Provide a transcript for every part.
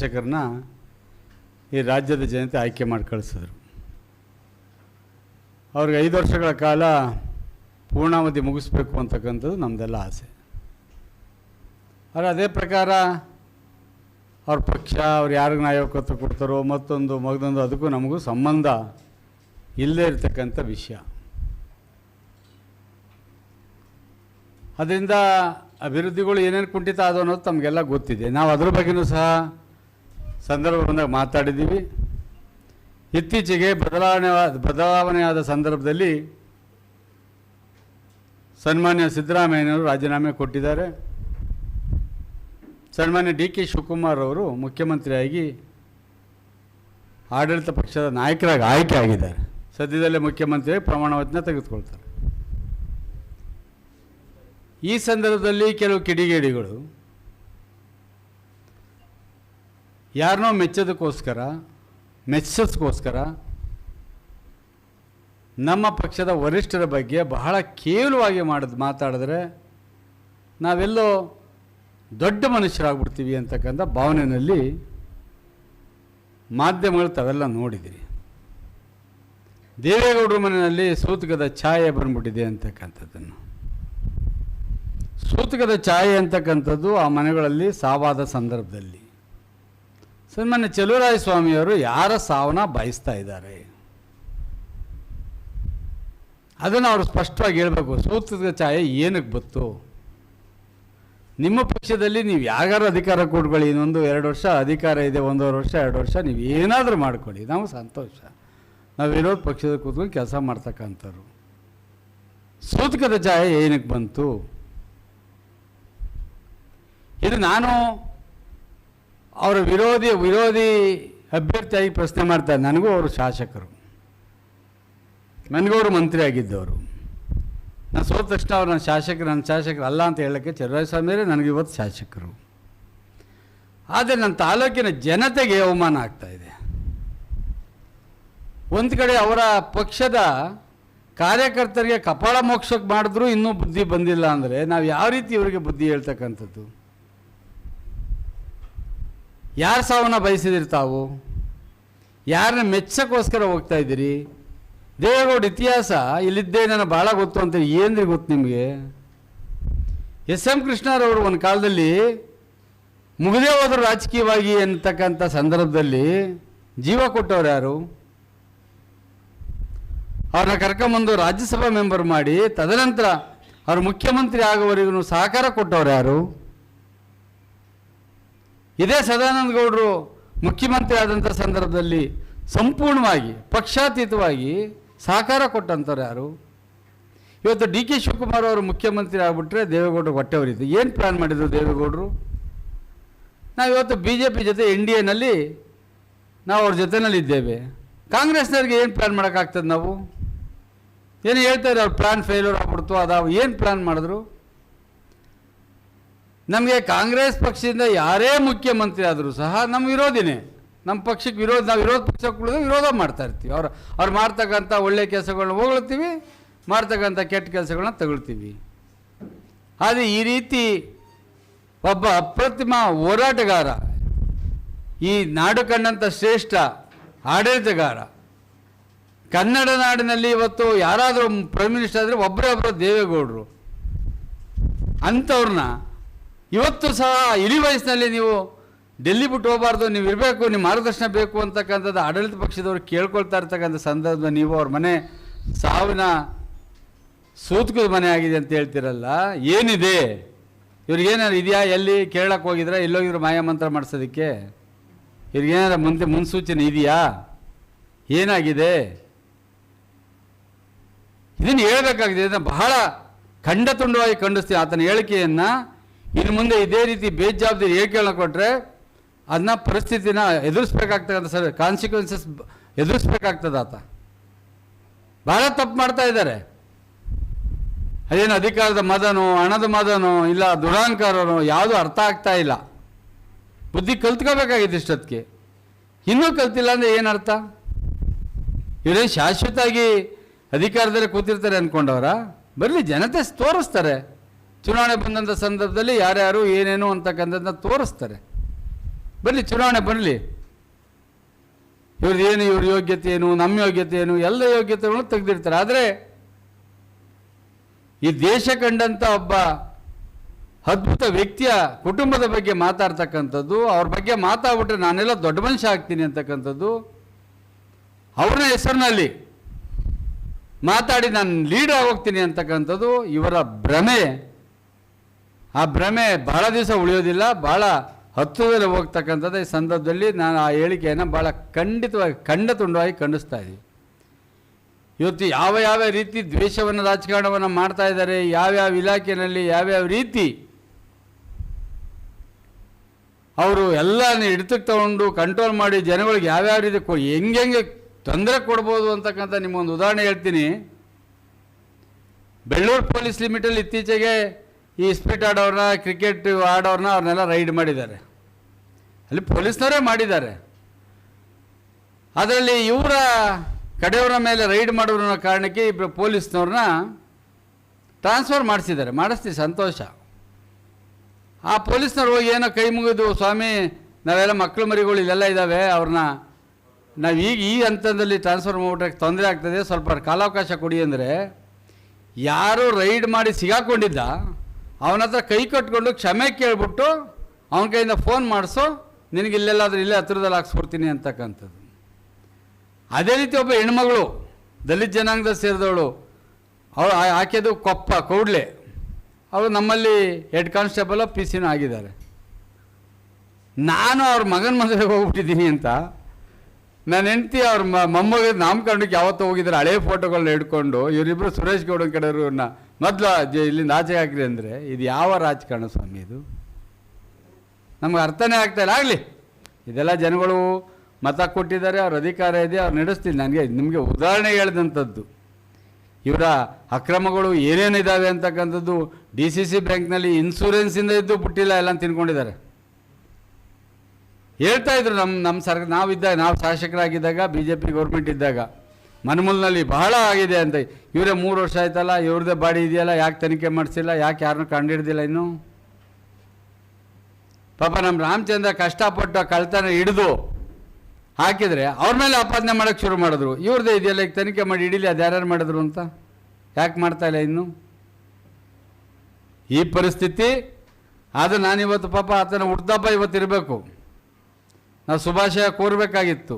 ಶಾಸಕರನ್ನ ಈ ರಾಜ್ಯದ ಜನತೆ ಆಯ್ಕೆ ಮಾಡಿ ಕಳಿಸಿದ್ರು. ಅವ್ರಿಗೆ 5 ವರ್ಷಗಳ ಕಾಲ ಪೂರ್ಣಾವಧಿ ಮುಗಿಸ್ಬೇಕು ಅಂತಕ್ಕಂಥದ್ದು ನಮ್ಮದೆಲ್ಲ ಆಸೆ. ಆದರೆ ಅದೇ ಪ್ರಕಾರ ಅವ್ರ ಪಕ್ಷ ಅವ್ರು ಯಾರಿಗೆ ನಾಯಕತ್ವ ಕೊಡ್ತಾರೋ ಮಗದೊಂದು ಅದಕ್ಕೂ ನಮಗೂ ಸಂಬಂಧ ಇಲ್ಲದೇ ಇರತಕ್ಕಂಥ ವಿಷಯ. ಅದರಿಂದ ಅಭಿವೃದ್ಧಿಗಳು ಏನೇನು ಕುಂಠಿತ ಆದವು ಅನ್ನೋದು ತಮಗೆಲ್ಲ ಗೊತ್ತಿದೆ. ನಾವು ಅದ್ರ ಬಗ್ಗೆಯೂ ಸಹ ಸಂದರ್ಭ ಬಂದಾಗ ಮಾತಾಡಿದ್ದೀವಿ. ಇತ್ತೀಚೆಗೆ ಬದಲಾವಣೆಯಾದ ಸಂದರ್ಭದಲ್ಲಿ ಸನ್ಮಾನ್ಯ ಸಿದ್ದರಾಮಯ್ಯನವರು ರಾಜೀನಾಮೆ ಕೊಟ್ಟಿದ್ದಾರೆ. ಸನ್ಮಾನ್ಯ ಡಿ.ಕೆ. ಶಿವಕುಮಾರ್ ಅವರು ಮುಖ್ಯಮಂತ್ರಿಯಾಗಿ ಆಡಳಿತ ಪಕ್ಷದ ನಾಯಕರಾಗಿ ಆಯ್ಕೆ ಆಗಿದ್ದಾರೆ. ಸದ್ಯದಲ್ಲೇ ಮುಖ್ಯಮಂತ್ರಿಯಾಗಿ ಪ್ರಮಾಣ ವಚನ ತೆಗೆದುಕೊಳ್ತಾರೆ. ಈ ಸಂದರ್ಭದಲ್ಲಿ ಕೆಲವು ಕಿಡಿಗೇಡಿಗಳು ಯಾರನ್ನೋ ಮೆಚ್ಚೋಸ್ಕೋಸ್ಕರ ನಮ್ಮ ಪಕ್ಷದ ವರಿಷ್ಠರ ಬಗ್ಗೆ ಬಹಳ ಕೇವಲವಾಗಿ ಮಾತಾಡಿದ್ರೆ ನಾವೆಲ್ಲೋ ದೊಡ್ಡ ಮನುಷ್ಯರಾಗ್ಬಿಡ್ತೀವಿ ಅಂತಕ್ಕಂಥ ಭಾವನೆಯಲ್ಲಿ ಮಾಧ್ಯಮಗಳು ತಾವೆಲ್ಲ ನೋಡಿದಿರಿ. ದೇವೇಗೌಡರ ಮನೆಯಲ್ಲಿ ಸೂತಕದ ಛಾಯೆ ಬಂದ್ಬಿಟ್ಟಿದೆ ಅಂತಕ್ಕಂಥದ್ದನ್ನು. ಸೂತಕದ ಛಾಯೆ ಅಂತಕ್ಕಂಥದ್ದು ಆ ಮನೆಗಳಲ್ಲಿ ಸಾವಾದ ಸಂದರ್ಭದಲ್ಲಿ ಸನ್ಮಾನ್ಯ ಚಲುವರಾಯ ಸ್ವಾಮಿಯವರು ಯಾರ ಸಾವನ್ನ ಬಯಸ್ತಾ ಇದ್ದಾರೆ ಅದನ್ನು ಅವರು ಸ್ಪಷ್ಟವಾಗಿ ಹೇಳಬೇಕು. ಸೂತಕದ ಛಾಯೆ ಏನಕ್ಕೆ ಬಂತು? ನಿಮ್ಮ ಪಕ್ಷದಲ್ಲಿ ನೀವು ಯಾರು ಅಧಿಕಾರ ಕೊಟ್ಕೊಳ್ಳಿ, ಇನ್ನೊಂದು 2 ವರ್ಷ ಅಧಿಕಾರ ಇದೆ, 1.5 ವರ್ಷ 2 ವರ್ಷ ನೀವು ಏನಾದರೂ ಮಾಡ್ಕೊಳ್ಳಿ, ನಾವು ಸಂತೋಷ. ನಾವು ವಿರೋಧ ಪಕ್ಷದ ಕೂತ್ಕೊಂಡು ಕೆಲಸ ಮಾಡ್ತಕ್ಕಂಥವ್ರು. ಸೂತಕದ ಛಾಯೆ ಏನಕ್ಕೆ ಬಂತು? ಇದು ನಾನು ಅವರ ವಿರೋಧಿ ಅಭ್ಯರ್ಥಿಯಾಗಿ ಪ್ರಶ್ನೆ ಮಾಡ್ತಾರೆ. ನನಗೂ ಅವರು ಶಾಸಕರು, ನನಗೂ ಅವರು ಮಂತ್ರಿ ಆಗಿದ್ದವರು. ನಾನು ಸೋತ ತಕ್ಷಣ ಅವ್ರು ನನ್ನ ಶಾಸಕರು ಅಲ್ಲ ಅಂತ ಹೇಳೋಕ್ಕೆ ಚಲುವರಾಯಸ್ವಾಮಿಯವರೇ ನನಗೆ ಇವತ್ತು ಶಾಸಕರು. ಆದರೆ ನನ್ನ ತಾಲೂಕಿನ ಜನತೆಗೆ ಅವಮಾನ ಆಗ್ತಾಯಿದೆ. ಒಂದು ಕಡೆ ಅವರ ಪಕ್ಷದ ಕಾರ್ಯಕರ್ತರಿಗೆ ಕಪಾಳ ಮೋಕ್ಷಕ್ಕೆ ಮಾಡಿದ್ರೂ ಇನ್ನೂ ಬುದ್ಧಿ ಬಂದಿಲ್ಲ ಅಂದರೆ ನಾವು ಯಾವ ರೀತಿ ಇವರಿಗೆ ಬುದ್ಧಿ ಹೇಳ್ತಕ್ಕಂಥದ್ದು? ಯಾರ ಸಾವನ್ನ ಬಯಸಿದಿರಿ ತಾವು? ಯಾರನ್ನ ಮೆಚ್ಚಕ್ಕೋಸ್ಕರ ಹೋಗ್ತಾ ಇದ್ದೀರಿ? ದೇವೇಗೌಡ ಇತಿಹಾಸ ಇಲ್ಲಿದ್ದೇ ನನಗೆ ಭಾಳ ಗೊತ್ತು ಅಂತೇಳಿ ಏನ್ರಿ ಗೊತ್ತು ನಿಮಗೆ? ಎಸ್.ಎಂ. ಕೃಷ್ಣರವರು ಒಂದು ಕಾಲದಲ್ಲಿ ಮುಗಿದೇ ಹೋದರು ರಾಜಕೀಯವಾಗಿ ಅಂತಕ್ಕಂಥ ಸಂದರ್ಭದಲ್ಲಿ ಜೀವ ಕೊಟ್ಟವ್ರು ಯಾರು? ಅವ್ರನ್ನ ಕರ್ಕೊಂಬಂದು ರಾಜ್ಯಸಭಾ ಮೆಂಬರ್ ಮಾಡಿ ತದನಂತರ ಅವ್ರು ಮುಖ್ಯಮಂತ್ರಿ ಆಗೋವರೆಗೂ ಸಹಕಾರ ಕೊಟ್ಟವ್ರು ಯಾರು? ಇದೇ ಸದಾನಂದ ಗೌಡರು ಮುಖ್ಯಮಂತ್ರಿ ಆದಂಥ ಸಂದರ್ಭದಲ್ಲಿ ಸಂಪೂರ್ಣವಾಗಿ ಪಕ್ಷಾತೀತವಾಗಿ ಸಹಕಾರ ಕೊಟ್ಟಂಥವ್ರು ಯಾರು? ಇವತ್ತು ಡಿ.ಕೆ. ಶಿವಕುಮಾರ್ ಅವರು ಮುಖ್ಯಮಂತ್ರಿ ಆಗಿಬಿಟ್ರೆ ದೇವೇಗೌಡರು ಹೊಟ್ಟೆ ಹೊರಿತು. ಏನು ಪ್ಲ್ಯಾನ್ ಮಾಡಿದರು ದೇವೇಗೌಡರು? ನಾವು ಇವತ್ತು BJP ಜೊತೆ NDAನಲ್ಲಿ ನಾವು ಅವ್ರ ಜೊತೆಯಲ್ಲಿದ್ದೇವೆ. ಕಾಂಗ್ರೆಸ್ನವ್ರಿಗೆ ಏನು ಪ್ಲ್ಯಾನ್ ಮಾಡೋಕ್ಕಾಗ್ತದೆ? ನಾವು ಏನು ಹೇಳ್ತಾರೆ? ಅವ್ರ ಪ್ಲ್ಯಾನ್ ಫೇಲ್ಯೂರ್ ಆಗ್ಬಿಡ್ತು, ಅದಾವು ಏನು ಪ್ಲ್ಯಾನ್ ಮಾಡಿದ್ರು? ನಮಗೆ ಕಾಂಗ್ರೆಸ್ ಪಕ್ಷದಿಂದ ಯಾರೇ ಮುಖ್ಯಮಂತ್ರಿ ಆದರೂ ಸಹ ನಮ್ಮ ವಿರೋಧಿನೇ. ನಮ್ಮ ಪಕ್ಷಕ್ಕೆ ನಾವು ವಿರೋಧ ಪಕ್ಷಕ್ಕೆ ವಿರೋಧ ಮಾಡ್ತಾ ಇರ್ತೀವಿ. ಅವ್ರು ಮಾಡ್ತಕ್ಕಂಥ ಒಳ್ಳೆಯ ಕೆಲಸಗಳನ್ನ ಹೊಗಳ್ತೀವಿ, ಮಾಡ್ತಕ್ಕಂಥ ಕೆಟ್ಟ ಕೆಲಸಗಳನ್ನ ತಗೊಳ್ತೀವಿ. ಆದರೆ ಈ ರೀತಿ ಒಬ್ಬ ಅಪ್ರತಿಮ ಹೋರಾಟಗಾರ, ಈ ನಾಡು ಕಂಡಂಥ ಶ್ರೇಷ್ಠ ಆಡಳಿತಗಾರ, ಕನ್ನಡ ನಾಡಿನಲ್ಲಿ ಇವತ್ತು ಯಾರಾದರೂ ಪ್ರೈಮ್ ಮಿನಿಸ್ಟರ್ ಆದರೆ ಒಬ್ಬರೇ ದೇವೇಗೌಡರು. ಅಂಥವ್ರನ್ನ ಇವತ್ತು ಸಹ ಇಳಿ ವಯಸ್ಸಿನಲ್ಲಿ ನೀವು ಡೆಲ್ಲಿ ಬಿಟ್ಟು ಹೋಗಬಾರ್ದು, ನೀವು ಇರಬೇಕು, ನಿಮ್ಮ ಮಾರ್ಗದರ್ಶನ ಬೇಕು ಅಂತಕ್ಕಂಥದ್ದು ಆಡಳಿತ ಪಕ್ಷದವ್ರು ಕೇಳ್ಕೊಳ್ತಾ ಇರ್ತಕ್ಕಂಥ ಸಂದರ್ಭದಲ್ಲಿ ನೀವು ಅವ್ರ ಮನೆ ಸಾವಿನ ಸೂತಕದ ಮನೆ ಆಗಿದೆ ಅಂತ ಹೇಳ್ತಿರಲ್ಲ. ಏನಿದೆ ಇವ್ರಿಗೇನಾರು ಇದೆಯಾ? ಎಲ್ಲಿ ಕೇಳಕ್ಕೆ ಹೋಗಿದ್ರೆ ಎಲ್ಲೋಗಿದ್ರು ಮಾಯಾಮಂತ್ರ ಮಾಡಿಸೋದಕ್ಕೆ? ಇವ್ರಿಗೇನಾರು ಮುನ್ಸೂಚನೆ ಇದೆಯಾ? ಏನಾಗಿದೆ? ಇದನ್ನು ಹೇಳಬೇಕಾಗಿದೆ. ಇದನ್ನು ಬಹಳ ಖಂಡತುಂಡವಾಗಿ ಖಂಡಿಸ್ತೀವಿ ಆತನ ಹೇಳಿಕೆಯನ್ನು. ಇನ್ನು ಮುಂದೆ ಇದೇ ರೀತಿ ಬೇಜವಾಬ್ದಾರಿ ಹೇಳಿಕೆಗಳನ್ನ ಕೊಟ್ಟರೆ ಅದನ್ನ ಪರಿಸ್ಥಿತಿನ ಎದುರಿಸ್ಬೇಕಾಗ್ತಕ್ಕಂಥ ಕಾನ್ಸಿಕ್ವೆನ್ಸಸ್ ಎದುರಿಸ್ಬೇಕಾಗ್ತದೆ. ಆತ ಭಾಳ ತಪ್ಪು ಮಾಡ್ತಾ ಇದ್ದಾರೆ. ಅದೇನು ಅಧಿಕಾರದ ಮದನೋ ಹಣದ ಮದನೋ ಇಲ್ಲ ದುರಹಂಕಾರನೋ ಯಾವುದೂ ಅರ್ಥ ಆಗ್ತಾ ಇಲ್ಲ. ಬುದ್ಧಿ ಕಲ್ತ್ಕೋಬೇಕಾಗಿದೆ ಇಷ್ಟೊತ್ತಿಗೆ. ಇನ್ನೂ ಕಲ್ತಿಲ್ಲ ಅಂದರೆ ಏನರ್ಥ? ಇವರೇನು ಶಾಶ್ವತವಾಗಿ ಅಧಿಕಾರದಲ್ಲಿ ಕೂತಿರ್ತಾರೆ ಅಂದ್ಕೊಂಡವ್ರ? ಬರಲಿ, ಜನತೆ ತೋರಿಸ್ತಾರೆ. ಚುನಾವಣೆ ಬಂದಂಥ ಸಂದರ್ಭದಲ್ಲಿ ಯಾರ್ಯಾರು ಏನೇನು ಅಂತಕ್ಕಂಥದ್ದನ್ನ ತೋರಿಸ್ತಾರೆ. ಬರಲಿ, ಚುನಾವಣೆ ಬರಲಿ. ಇವ್ರದ್ದೇನು, ಇವ್ರ ಯೋಗ್ಯತೆ ಏನು, ನಮ್ಮ ಯೋಗ್ಯತೆ ಏನು, ಎಲ್ಲ ಯೋಗ್ಯತೆಗಳನ್ನು ತೆಗೆದಿರ್ತಾರೆ. ಆದರೆ ಈ ದೇಶ ಕಂಡಂಥ ಒಬ್ಬ ಅದ್ಭುತ ವ್ಯಕ್ತಿಯ ಕುಟುಂಬದ ಬಗ್ಗೆ ಮಾತಾಡ್ತಕ್ಕಂಥದ್ದು, ಅವ್ರ ಬಗ್ಗೆ ಮಾತಾಡ್ಬಿಟ್ರೆ ನಾನೆಲ್ಲ ದೊಡ್ಡ ಮನುಷ್ಯ ಆಗ್ತೀನಿ ಅಂತಕ್ಕಂಥದ್ದು, ಅವ್ರನ್ನ ಹೆಸರಿನಲ್ಲಿ ಮಾತಾಡಿ ನಾನು ಲೀಡರ್ ಆಗೋಗ್ತೀನಿ ಅಂತಕ್ಕಂಥದ್ದು ಇವರ ಭ್ರಮೆ. ಆ ಭ್ರಮೆ ಬಹಳ ದಿವಸ ಉಳಿಯೋದಿಲ್ಲ, ಭಾಳ ಹತ್ತುದಲ್ಲಿ ಹೋಗ್ತಕ್ಕಂಥದ್ದು. ಈ ಸಂದರ್ಭದಲ್ಲಿ ನಾನು ಆ ಹೇಳಿಕೆಯನ್ನು ಭಾಳ ಖಂಡಿತವಾಗಿ ಖಂಡತುಂಡವಾಗಿ ಖಂಡಿಸ್ತಾ ಇದ್ದೀವಿ. ಇವತ್ತು ಯಾವ ಯಾವ ರೀತಿ ದ್ವೇಷವನ್ನು, ರಾಜಕಾರಣವನ್ನು ಮಾಡ್ತಾ ಇದ್ದಾರೆ, ಯಾವ್ಯಾವ ಇಲಾಖೆಯಲ್ಲಿ ಯಾವ್ಯಾವ ರೀತಿ ಅವರು ಎಲ್ಲ ಹಿಡಿತಕ್ಕೆ ತಗೊಂಡು ಕಂಟ್ರೋಲ್ ಮಾಡಿ ಜನಗಳಿಗೆ ಯಾವ್ಯಾವ ರೀತಿ ಹೆಂಗೆ ತೊಂದರೆ ಕೊಡ್ಬೋದು ಅಂತಕ್ಕಂಥ ನಿಮಗೊಂದು ಉದಾಹರಣೆ ಹೇಳ್ತೀನಿ. ಬೆಳ್ಳೂರು ಪೊಲೀಸ್ ಲಿಮಿಟಲ್ಲಿ ಇತ್ತೀಚೆಗೆ ಈ ಸ್ಪೀಟ್ ಆಡೋರನ್ನ, ಕ್ರಿಕೆಟ್ ಆಡೋರನ್ನ ಅವ್ರನ್ನೆಲ್ಲ ರೈಡ್ ಮಾಡಿದ್ದಾರೆ. ಅಲ್ಲಿ ಪೊಲೀಸ್ನವರೇ ಮಾಡಿದ್ದಾರೆ. ಅದರಲ್ಲಿ ಇವರ ಕಡೆಯವರ ಮೇಲೆ ರೈಡ್ ಮಾಡೋರ ಕಾರಣಕ್ಕೆ ಇಬ್ಬರು ಪೊಲೀಸ್ನವ್ರನ್ನ ಟ್ರಾನ್ಸ್ಫರ್ ಮಾಡಿಸ್ತೀವಿ, ಸಂತೋಷ. ಆ ಪೊಲೀಸ್ನವ್ರು ಹೋಗಿ ಏನೋ ಕೈ ಮುಗಿದು, ಸ್ವಾಮಿ ನಾವೆಲ್ಲ ಮಕ್ಕಳು ಮರಿಗಳು ಇಲ್ಲೆಲ್ಲ ಇದ್ದಾವೆ, ಅವ್ರನ್ನ ನಾವು ಈಗ ಈ ಹಂತದಲ್ಲಿ ಟ್ರಾನ್ಸ್ಫರ್ ಮಾಡ್ಬಿಟ್ರೆ ತೊಂದರೆ ಆಗ್ತದೆ, ಸ್ವಲ್ಪ ಕಾಲಾವಕಾಶ ಕೊಡಿ ಅಂದರೆ, ಯಾರು ರೈಡ್ ಮಾಡಿ ಸಿಗಾಕೊಂಡಿದ್ದ ಅವನ ಹತ್ರ ಕೈ ಕಟ್ಕೊಂಡು ಕ್ಷಮೆ ಕೇಳ್ಬಿಟ್ಟು ಅವನ ಕೈಯಿಂದ ಫೋನ್ ಮಾಡಿಸೋ, ನಿನಗೆ ಇಲ್ಲೆಲ್ಲಾದರೂ ಇಲ್ಲೇ ಹತ್ರದಲ್ಲಿ ಹಾಕ್ಸ್ಕೊಡ್ತೀನಿ ಅಂತಕ್ಕಂಥದ್ದು. ಅದೇ ರೀತಿ ಒಬ್ಬ ಹೆಣ್ಮಗಳು ದಲಿತ ಜನಾಂಗದ ಸೇರಿದವಳು, ಅವಳು ಆಕೆದು ಕೌಡ್ಲೆ, ಅವರು ನಮ್ಮಲ್ಲಿ ಹೆಡ್ ಕಾನ್ಸ್ಟೇಬಲ್ ಪಿ ಸಿನೂ ಆಗಿದ್ದಾರೆ. ನಾನು ಅವ್ರ ಮಗನ ಮದುವೆಗೆ ಹೋಗ್ಬಿಟ್ಟಿದ್ದೀನಿ ಅಂತ ನನ್ನ ಹೆಂಡತಿ ಅವ್ರ ಮೊಮ್ಮಗ ನಾಮಕರಣಕ್ಕೆ ಯಾವತ್ತೂ ಹೋಗಿದ್ದಾರೆ, ಹಳೆ ಫೋಟೋಗಳನ್ನ ಹಿಡ್ಕೊಂಡು ಇವರಿಬ್ಬರು ಸುರೇಶ್ ಗೌಡನ ಕಡೆಯವ್ರನ್ನ ಮೊದಲು ಇಲ್ಲಿಂದ ಆಚೆ ಹಾಕಿರಿ ಅಂದರೆ ಇದು ಯಾವ ರಾಜಕಾರಣ ಸ್ವಾಮಿ? ಇದು ನಮ್ಗೆ ಅರ್ಥನೇ ಆಗ್ತಾಯಿಲ್ಲ. ಆಗಲಿ, ಇದೆಲ್ಲ ಜನಗಳು ಮತ ಕೊಟ್ಟಿದ್ದಾರೆ, ಅವ್ರ ಅಧಿಕಾರ ಇದೆ, ಅವ್ರು ನಡೆಸ್ತೀನಿ. ನನಗೆ ನಿಮಗೆ ಉದಾಹರಣೆ ಹೇಳಿದಂಥದ್ದು ಇವರ ಅಕ್ರಮಗಳು ಏನೇನಿದ್ದಾವೆ ಅಂತಕ್ಕಂಥದ್ದು. DCC ಬ್ಯಾಂಕ್ನಲ್ಲಿ ಇನ್ಶೂರೆನ್ಸಿಂದ ಇದ್ದು ಬಿಟ್ಟಿಲ್ಲ, ಎಲ್ಲ ತಿನ್ಕೊಂಡಿದ್ದಾರೆ. ಹೇಳ್ತಾ ಇದ್ರು ನಮ್ಮ ಸರ್ಕಾರ ನಾವು ಶಾಸಕರಾಗಿದ್ದಾಗ, BJP ಗೌರ್ಮೆಂಟ್ ಇದ್ದಾಗ, ಮನಮೂಲಿನಲ್ಲಿ ಬಹಳ ಆಗಿದೆ ಅಂತ. ಇವರೇ 3 ವರ್ಷ ಆಯ್ತಲ್ಲ, ಇವ್ರದ್ದೇ ಬಾಡಿ ಇದೆಯಲ್ಲ, ಯಾಕೆ ತನಿಖೆ ಮಾಡಿಸಿಲ್ಲ, ಯಾಕೆ ಯಾರನ್ನೂ ಕಂಡುಹಿಡ್ದಿಲ್ಲ ಇನ್ನೂ? ಪಾಪ ನಮ್ಮ ರಾಮಚಂದ್ರ ಕಷ್ಟಪಟ್ಟು ಕಳ್ತನ ಹಿಡಿದು ಹಾಕಿದರೆ ಅವ್ರ ಮೇಲೆ ಆಪಾದನೆ ಮಾಡೋಕ್ಕೆ ಶುರು ಮಾಡಿದ್ರು. ಇವ್ರದ್ದೇ ಇದೆಯಲ್ಲ, ಈಗ ತನಿಖೆ ಮಾಡಿ ಹಿಡೀಲಿ, ಅದು ಯಾರ್ಯಾರು ಮಾಡಿದ್ರು ಅಂತ. ಯಾಕೆ ಮಾಡ್ತಾಯಿಲ್ಲ ಇನ್ನೂ ಈ ಪರಿಸ್ಥಿತಿ? ಅದು ನಾನಿವತ್ತು ಪಾಪ ಆತನ ಹುಟ್ಟದಬ್ಬ ಇವತ್ತಿರಬೇಕು, ನಾವು ಶುಭಾಶಯ ಕೋರಬೇಕಾಗಿತ್ತು.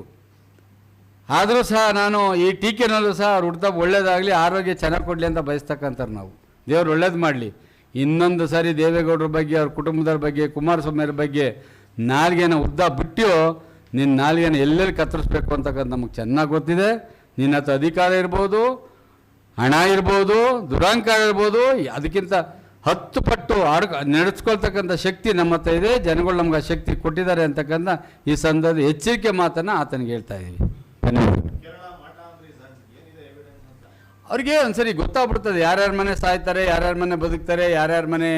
ಆದರೂ ಸಹ ನಾನು ಈ ಟೀಕೆನಲ್ಲೂ ಸಹ ಅವ್ರು ಹುಟ್ಟದಬ್ಬ ಒಳ್ಳೇದಾಗಲಿ, ಆರೋಗ್ಯ ಚೆನ್ನಾಗಿ ಕೊಡಲಿ ಅಂತ ಬಯಸ್ತಕ್ಕಂಥವ್ರು ನಾವು. ದೇವ್ರು ಒಳ್ಳೇದು ಮಾಡಲಿ. ಇನ್ನೊಂದು ಸಾರಿ ದೇವೇಗೌಡರ ಬಗ್ಗೆ, ಅವ್ರ ಕುಟುಂಬದವ್ರ ಬಗ್ಗೆ, ಕುಮಾರಸ್ವಾಮಿಯವ್ರ ಬಗ್ಗೆ ನಾಲ್ಗೆನ ಉದ್ದ ಬಿಟ್ಟು ನಿನ್ನ ನಾಲ್ಗೆನ ಎಲ್ಲೆಲ್ಲಿ ಕತ್ತರಿಸ್ಬೇಕು ಅಂತಕ್ಕಂಥ ನಮಗೆ ಚೆನ್ನಾಗಿ ಗೊತ್ತಿದೆ. ನಿನ್ನ ಹತ್ರ ಅಧಿಕಾರ ಇರ್ಬೋದು, ಹಣ ಇರ್ಬೋದು, ದುರಾಂಕಾರ ಇರ್ಬೋದು, ಅದಕ್ಕಿಂತ 10 ಪಟ್ಟು ನಡೆಸ್ಕೊಳ್ತಕ್ಕಂಥ ಶಕ್ತಿ ನಮ್ಮ ಹತ್ರ ಇದೆ. ಜನಗಳು ನಮ್ಗೆ ಆ ಶಕ್ತಿ ಕೊಟ್ಟಿದ್ದಾರೆ ಅಂತಕ್ಕಂಥ ಈ ಸಂದರ್ಭ ಎಚ್ಚರಿಕೆ ಮಾತನ್ನು ಆತನಿಗೆ ಹೇಳ್ತಾ ಇದ್ದೀವಿ. ಧನ್ಯವಾದಗಳು. ಅವ್ರಿಗೆ ಒಂದ್ಸರಿ ಗೊತ್ತಾಗ್ಬಿಡ್ತದೆ ಯಾರ್ಯಾರ ಮನೆ ಸಾಯ್ತಾರೆ, ಯಾರ್ಯಾರ ಮನೆ ಬದುಕ್ತಾರೆ, ಯಾರ್ಯಾರ ಮನೆ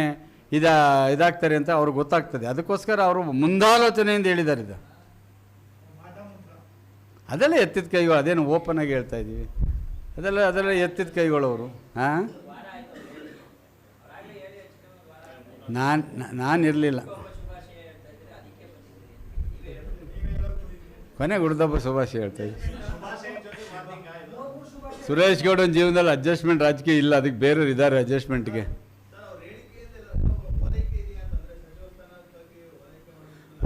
ಇದಾಗ್ತಾರೆ ಅಂತ ಅವ್ರಿಗೆ ಗೊತ್ತಾಗ್ತದೆ. ಅದಕ್ಕೋಸ್ಕರ ಅವರು ಮುಂದಾಲೋಚನೆಯಿಂದ ಹೇಳಿದ್ದಾರೆ. ಇದು ಅದೆಲ್ಲ ಎತ್ತಿದ ಕೈಗಳು, ಅದೇನು ಓಪನ್ ಆಗಿ ಹೇಳ್ತಾ ಇದ್ದೀವಿ, ಅದೆಲ್ಲ ಎತ್ತಿದ ಕೈಗಳು ಅವರು. ಹಾಂ, ನಾನು ಇರಲಿಲ್ಲ. ಕೊನೆಗೆ ಹುಡ್ದಬ್ಬ ಶುಭಾಶಯ ಹೇಳ್ತಾ ಇದ್ದೀವಿ. ಸುರೇಶ್ ಗೌಡನ ಜೀವನದಲ್ಲಿ ಅಡ್ಜಸ್ಟ್ಮೆಂಟ್ ರಾಜಕೀಯ ಇಲ್ಲ, ಅದಕ್ಕೆ ಬೇರೆಯವ್ರು ಇದ್ದಾರೆ ಅಡ್ಜಸ್ಟ್ಮೆಂಟ್ಗೆ.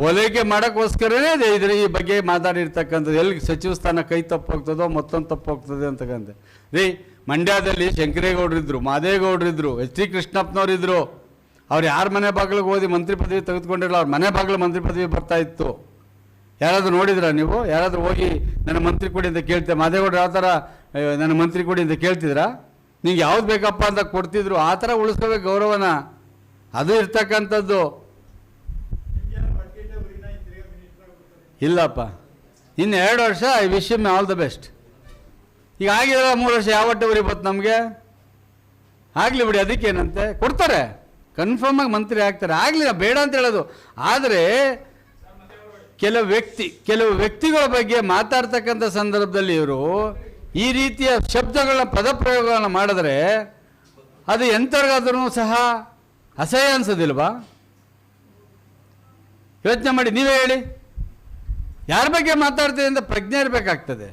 ಓಲೈಕೆ ಮಾಡೋಕ್ಕೋಸ್ಕರನೇ ಇದ್ರ ಈ ಬಗ್ಗೆ ಮಾತಾಡಿರ್ತಕ್ಕಂಥದ್ದು. ಎಲ್ಲಿ ಸಚಿವ ಸ್ಥಾನ ಕೈ ತಪ್ಪೋಗ್ತದೋ ಮತ್ತೊಂದು ತಪ್ಪೋಗ್ತದೆ ಅಂತಕ್ಕಂಥ ರೀ. ಮಂಡ್ಯದಲ್ಲಿ ಶಂಕರೇಗೌಡರಿದ್ದರು, ಮಾದೇಗೌಡರಿದ್ದರು, H.T. ಕೃಷ್ಣಪ್ಪನವರಿದ್ದರು. ಅವ್ರು ಯಾರ ಮನೆ ಬಾಗಿಲಿಗೆ ಓದಿ ಮಂತ್ರಿ ಪದವಿ ತೆಗೆದುಕೊಂಡಿರಲ್ಲ, ಅವ್ರ ಮನೆ ಬಾಗಿಲು ಮಂತ್ರಿ ಪದವಿ ಬರ್ತಾಯಿತ್ತು. ಯಾರಾದರೂ ನೋಡಿದ್ರಾ ನೀವು? ಯಾರಾದರೂ ಹೋಗಿ ನನ್ನ ಮಂತ್ರಿ ಕೊಡಿ ಅಂತ ಕೇಳ್ತೆ? ಮಾದೇಗೌಡರು ಯಾವ ಥರ ನನ್ನ ಮಂತ್ರಿ ಕೊಡಿ ಅಂತ ಕೇಳ್ತಿದ್ರಾ? ನಿಂಗೆ ಯಾವ್ದು ಬೇಕಪ್ಪ ಅಂತ ಕೊಡ್ತಿದ್ರು. ಆ ಥರ ಉಳಿಸ್ಕೋಬೇಕು ಗೌರವನ, ಅದು ಇರ್ತಕ್ಕಂಥದ್ದು. ಇಲ್ಲಪ್ಪ, ಇನ್ನು 2 ವರ್ಷ I wish him all the best. ಈಗ ಆಗಿರೋ 3 ವರ್ಷ ಯಾವಟ್ಟೆ ಬರೀಬೋದು ನಮಗೆ? ಆಗಲಿ ಬಿಡಿ, ಅದಕ್ಕೇನಂತೆ, ಕೊಡ್ತಾರೆ, ಕನ್ಫರ್ಮಾಗಿ ಮಂತ್ರಿ ಆಗ್ತಾರೆ. ಆಗಲಿ, ಬೇಡ ಅಂತ ಹೇಳೋದು. ಆದರೆ ಕೆಲವು ವ್ಯಕ್ತಿಗಳ ಬಗ್ಗೆ ಮಾತಾಡ್ತಕ್ಕಂಥ ಸಂದರ್ಭದಲ್ಲಿ ಇವರು ಈ ರೀತಿಯ ಶಬ್ದಗಳನ್ನ, ಪದಪ್ರಯೋಗಗಳನ್ನ ಮಾಡಿದ್ರೆ ಅದು ಎಂಥವ್ರಿಗಾದ್ರೂ ಸಹ ಅಸಹ್ಯ ಅನ್ಸೋದಿಲ್ವಾ? ಯೋಚನೆ ಮಾಡಿ, ನೀವೇ ಹೇಳಿ. ಯಾರ ಬಗ್ಗೆ ಮಾತಾಡ್ತೀವಿ ಅಂತ ಪ್ರಜ್ಞೆ ಇರಬೇಕಾಗ್ತದೆ.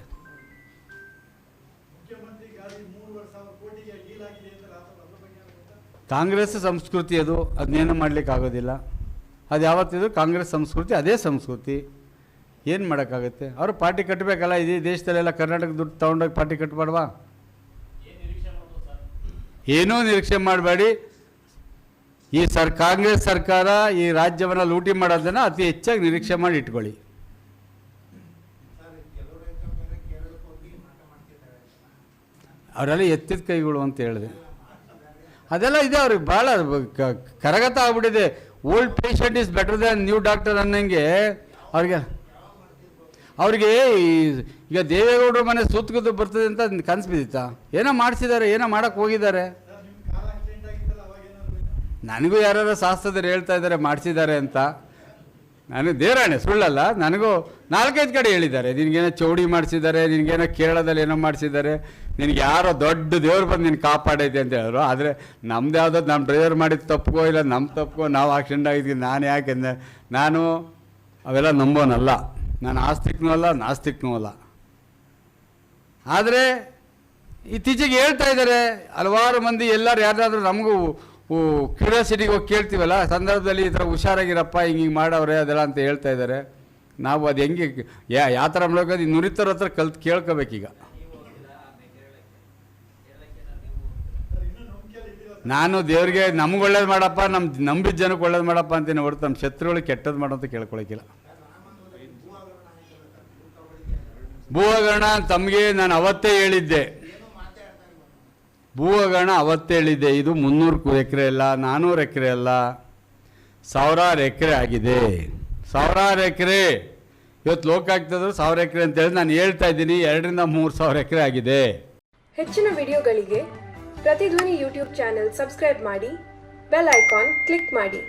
ಕಾಂಗ್ರೆಸ್ ಸಂಸ್ಕೃತಿ ಅದನ್ನೇನು ಮಾಡಲಿಕ್ಕೆ ಆಗೋದಿಲ್ಲ. ಅದು ಯಾವತ್ತಿದು ಕಾಂಗ್ರೆಸ್ ಸಂಸ್ಕೃತಿ, ಅದೇ ಸಂಸ್ಕೃತಿ. ಏನು ಮಾಡೋಕ್ಕಾಗುತ್ತೆ? ಅವರು ಪಾರ್ಟಿ ಕಟ್ಟಬೇಕಲ್ಲ. ಇಡೀ ದೇಶದಲ್ಲೆಲ್ಲ ಕರ್ನಾಟಕ ದುಡ್ಡು ತೊಗೊಂಡೋಗಿ ಪಾರ್ಟಿ ಕಟ್ಟಬಾರ್ವಾ? ಏನೂ ನಿರೀಕ್ಷೆ ಮಾಡಬೇಡಿ. ಈ ಕಾಂಗ್ರೆಸ್ ಸರ್ಕಾರ ಈ ರಾಜ್ಯವನ್ನು ಲೂಟಿ ಮಾಡೋದನ್ನು ಅತಿ ಹೆಚ್ಚಾಗಿ ನಿರೀಕ್ಷೆ ಮಾಡಿ ಇಟ್ಕೊಳ್ಳಿ. ಅವರೆಲ್ಲ ಎತ್ತಿದ ಕೈಗಳು ಅಂತ ಹೇಳಿದೆ. ಅದೆಲ್ಲ ಇದೆ ಅವ್ರಿಗೆ ಭಾಳ ಕರಗತ ಆಗ್ಬಿಟ್ಟಿದೆ. Old patient is better than new doctor ಅನ್ನಂಗೆ ಅವ್ರಿಗೆ ಈಗ ದೇವೇಗೌಡರ ಮನೆ ಸುತ್ತಕದ್ದು ಬರ್ತದೆ ಅಂತ ಕನಸು ಬಿದ್ದಿತ್ತಾ? ಏನೋ ಮಾಡಿಸಿದ್ದಾರೆ, ಏನೋ ಮಾಡೋಕ್ಕೆ ಹೋಗಿದ್ದಾರೆ. ನನಗೂ ಯಾರು ಶಾಸ್ತ್ರದಲ್ಲಿ ಹೇಳ್ತಾ ಇದ್ದಾರೆ ಮಾಡಿಸಿದ್ದಾರೆ ಅಂತ. ನನಗೆ ದೇವರಾಣೆ ಸುಳ್ಳಲ್ಲ, ನನಗೂ 4-5 ಕಡೆ ಹೇಳಿದ್ದಾರೆ. ನಿನಗೇನೋ ಚೌಡಿ ಮಾಡಿಸಿದ್ದಾರೆ, ನಿನಗೇನೋ ಕೇರಳದಲ್ಲಿ ಏನೋ ಮಾಡಿಸಿದ್ದಾರೆ, ನಿನಗೆ ಯಾರೋ ದೊಡ್ಡ ದೇವ್ರು ಬಂದು ನಿನ್ನ ಕಾಪಾಡೈತೆ ಅಂತ ಹೇಳಿದ್ರು. ಆದರೆ ನಮ್ದು ಯಾವುದೋ ನಮ್ಮ ಡ್ರೈವರ್ ಮಾಡಿದ ತಪ್ಪೋ ಇಲ್ಲ ನಮ್ಮ ತಪ್ಪೋ ನಾವು ಆಕ್ಸಿಡೆಂಟ್ ಆಗಿದ್ವಿ. ನಾನು ಯಾಕೆಂದರೆ ನಾನು ಅವೆಲ್ಲ ನಂಬೋನಲ್ಲ. ನಾನು ಆಸ್ತಿಕನೂ ಅಲ್ಲ, ನಾಸ್ತಿಕನೂ ಅಲ್ಲ. ಆದರೆ ಇತ್ತೀಚೆಗೆ ಹೇಳ್ತಾ ಇದ್ದಾರೆ ಹಲವಾರು ಮಂದಿ. ಎಲ್ಲರೂ ಯಾರಾದರೂ ನಮಗೂ ಕ್ಯೂರಿಯಾಸಿಟಿಗೆ ಹೋಗಿ ಕೇಳ್ತೀವಲ್ಲ, ಸಂದರ್ಭದಲ್ಲಿ ಈ ಥರ ಹುಷಾರಾಗಿರಪ್ಪ, ಹಿಂಗೆ ಮಾಡವ್ರೆ ಅದೆಲ್ಲ ಅಂತ ಹೇಳ್ತಾ ಇದ್ದಾರೆ. ನಾವು ಅದು ಹೆಂಗೆ ಯಾವ ಥರ ಮಾಡೋದು ನುರಿತರ ಹತ್ರ ಕೇಳ್ಕೋಬೇಕೀಗ. ನಾನು ದೇವ್ರಿಗೆ ನಮ್ಗೆ ಒಳ್ಳೇದು ಮಾಡಪ್ಪ, ನಂಬಿದ ಜನಕ್ಕೆ ಒಳ್ಳೇದು ಮಾಡಪ್ಪ ಅಂತೀನಿ ಹೊರತು ನಮ್ಮ ಶತ್ರುಗಳಿಗೆ ಕೆಟ್ಟದ್ದು ಮಾಡೋ ಅಂತ ಕೇಳ್ಕೊಳಕ್ಕಿಲ್ಲ. ಭೂಹಗರಣ ತಮಗೆ ನಾನು ಅವತ್ತೇ ಹೇಳಿದ್ದೆ. ಭೂಹಗರಣ ಅವತ್ತೇ ಹೇಳಿದ್ದೆ. ಇದು 300 ಎಕರೆ ಅಲ್ಲ, 400 ಎಕರೆ ಅಲ್ಲ, 1000 ಎಕರೆ ಆಗಿದೆ. 1000 ಎಕರೆ ಇವತ್ತು ಲೋಕಾಯುಕ್ತರು 1000 ಎಕರೆ ಅಂತ ಹೇಳಿ ನಾನು ಹೇಳ್ತಾ ಇದ್ದೀನಿ. 2-3 ಎಕರೆ ಆಗಿದೆ. ಹೆಚ್ಚಿನ ವಿಡಿಯೋಗಳಿಗೆ ಪ್ರತಿಧ್ವನಿ ಯೂಟ್ಯೂಬ್ ಚಾನೆಲ್ ಸಬ್ಸ್ಕ್ರೈಬ್ ಮಾಡಿ, ಬೆಲ್ ಐಕಾನ್ ಕ್ಲಿಕ್ ಮಾಡಿ.